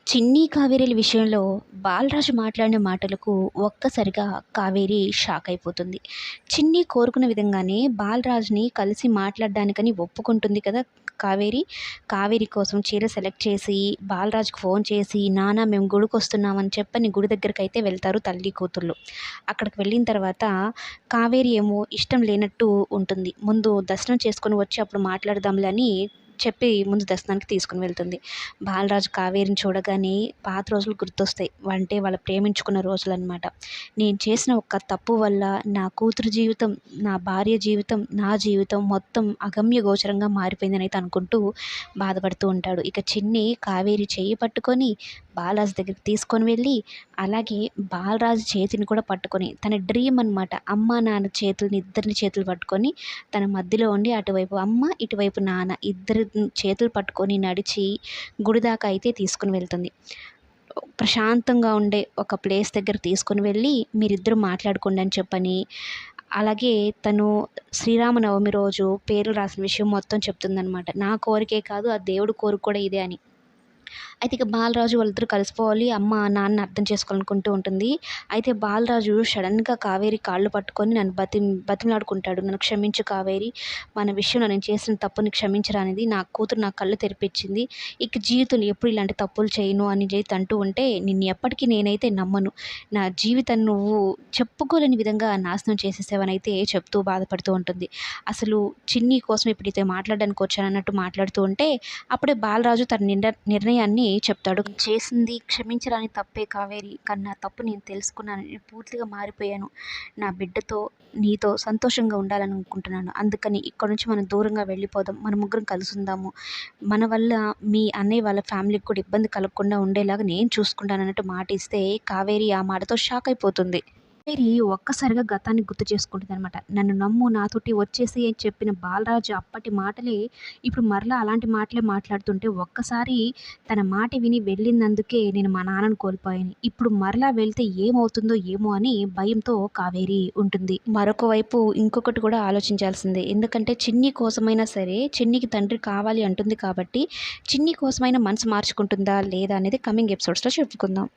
చిన్ని, కావేరీల విషయంలో బాలరాజు మాట్లాడిన మాటలకు ఒక్కసారిగా కావేరి షాక్ అయిపోతుంది. చిన్ని కోరుకున్న విధంగానే బాలరాజుని కలిసి మాట్లాడడానికని ఒప్పుకుంటుంది కదా కావేరి. కావేరి కోసం చీర సెలెక్ట్ చేసి బాలరాజుకి ఫోన్ చేసి, నాన్న మేము గుడికొస్తున్నామని చెప్పని గుడి దగ్గరకైతే వెళ్తారు తల్లి కూతుర్లు. అక్కడికి వెళ్ళిన తర్వాత కావేరి ఏమో ఇష్టం లేనట్టు ఉంటుంది. ముందు దర్శనం చేసుకొని వచ్చి అప్పుడు మాట్లాడదాంలే అని చెప్పి ముందు దర్శనానికి తీసుకొని వెళ్తుంది. బాలరాజు కావేరిని చూడగానే పాత రోజులు గుర్తొస్తాయి. అంటే వాళ్ళు ప్రేమించుకున్న రోజులనమాట. నేను చేసిన ఒక్క తప్పు వల్ల నా కూతురు జీవితం, నా భార్య జీవితం, నా జీవితం మొత్తం అగమ్య గోచరంగా మారిపోయిందని అయితే అనుకుంటూ బాధపడుతూ ఉంటాడు. ఇక చిన్ని కావేరి చెయ్యి పట్టుకొని బాలరాజు దగ్గరికి తీసుకొని వెళ్ళి, అలాగే బాలరాజు చేతిని కూడా పట్టుకొని తన డ్రీమ్ అనమాట. అమ్మ, నాన్న చేతులని ఇద్దరిని చేతులు పట్టుకొని తన మధ్యలో ఉండి అటువైపు అమ్మ, ఇటువైపు నాన్న ఇద్దరి చేతులు పట్టుకొని నడిచి గుడి దాకా అయితే తీసుకుని వెళ్తుంది. ప్రశాంతంగా ఉండే ఒక ప్లేస్ దగ్గర తీసుకొని వెళ్ళి మీరిద్దరూ మాట్లాడుకోండి అని చెప్పని, అలాగే తను శ్రీరామనవమి రోజు పేర్లు రాసిన విషయం మొత్తం చెప్తుందనమాట. నా కోరికే కాదు, ఆ దేవుడి కోరిక కూడా ఇదే అని. అయితే ఇక బాలరాజు వాళ్ళిద్దరూ కలిసిపోవాలి. అమ్మ, నాన్నని అర్థం చేసుకోవాలనుకుంటూ ఉంటుంది. అయితే బాలరాజు సడన్‌గా కావేరి కాళ్ళు పట్టుకొని నన్ను బతిమిలాడుకుంటాడు. నన్ను క్షమించు కావేరి. మన విషయంలో నేను చేసిన తప్పుని క్షమించరా అనేది నా కూతురు నా కళ్ళు తెరిపించింది. ఇక జీవితంలో ఎప్పుడు ఇలాంటి తప్పులు చేయను అని జైత్ అంటూ ఉంటే, నిన్ను ఎప్పటికీ నేనైతే నమ్మను. నా జీవితాన్ని నువ్వు చెప్పుకోలేని విధంగా నాశనం చేసేసావనైతే చెప్తూ బాధపడుతూ ఉంటుంది. అసలు చిన్ని కోసం ఇప్పుడైతే మాట్లాడడానికి వచ్చానన్నట్టు మాట్లాడుతూ ఉంటే, అప్పుడే బాలరాజు తన నిర్ణయాన్ని చెప్తాడు. చేసింది క్షమించరాని తప్పే కావేరి. కానీ నా తప్పు నేను తెలుసుకున్నాను. నేను పూర్తిగా మారిపోయాను. నా బిడ్డతో, నీతో సంతోషంగా ఉండాలని అనుకుంటున్నాను. అందుకని ఇక్కడి నుంచి మనం దూరంగా వెళ్ళిపోదాం. మన ముగ్గురం కలిసుందాము. మన వల్ల మీ అన్నయ్య వాళ్ళ ఫ్యామిలీకి కూడా ఇబ్బంది కలగకుండా ఉండేలాగా నేను చూసుకుంటానన్నట్టు మాట ఇస్తే, కావేరి ఆ మాటతో షాక్ అయిపోతుంది. కావేరి ఒక్కసారిగా గతాన్ని గుర్తు చేసుకుంటుందనమాట. నన్ను నమ్ము, నాతోటి వచ్చేసేయి అని చెప్పిన బాలరాజు అప్పటి మాటలే ఇప్పుడు మరలా అలాంటి మాటలే మాట్లాడుతుంటే, ఒక్కసారి తన మాట విని వెళ్ళినందుకే నేను మా నాన్నను కోల్పోయాను. ఇప్పుడు మరలా వెళ్తే ఏమవుతుందో ఏమో అని భయంతో కావేరి ఉంటుంది. మరొక వైపు ఇంకొకటి కూడా ఆలోచించాల్సిందే. ఎందుకంటే చిన్ని కోసమైనా సరే, చిన్నికి తండ్రి కావాలి అంటుంది కాబట్టి, చిన్ని కోసమైనా మనసు మార్చుకుంటుందా లేదా అనేది కమింగ్ ఎపిసోడ్స్‌లో చెప్పుకుందాం.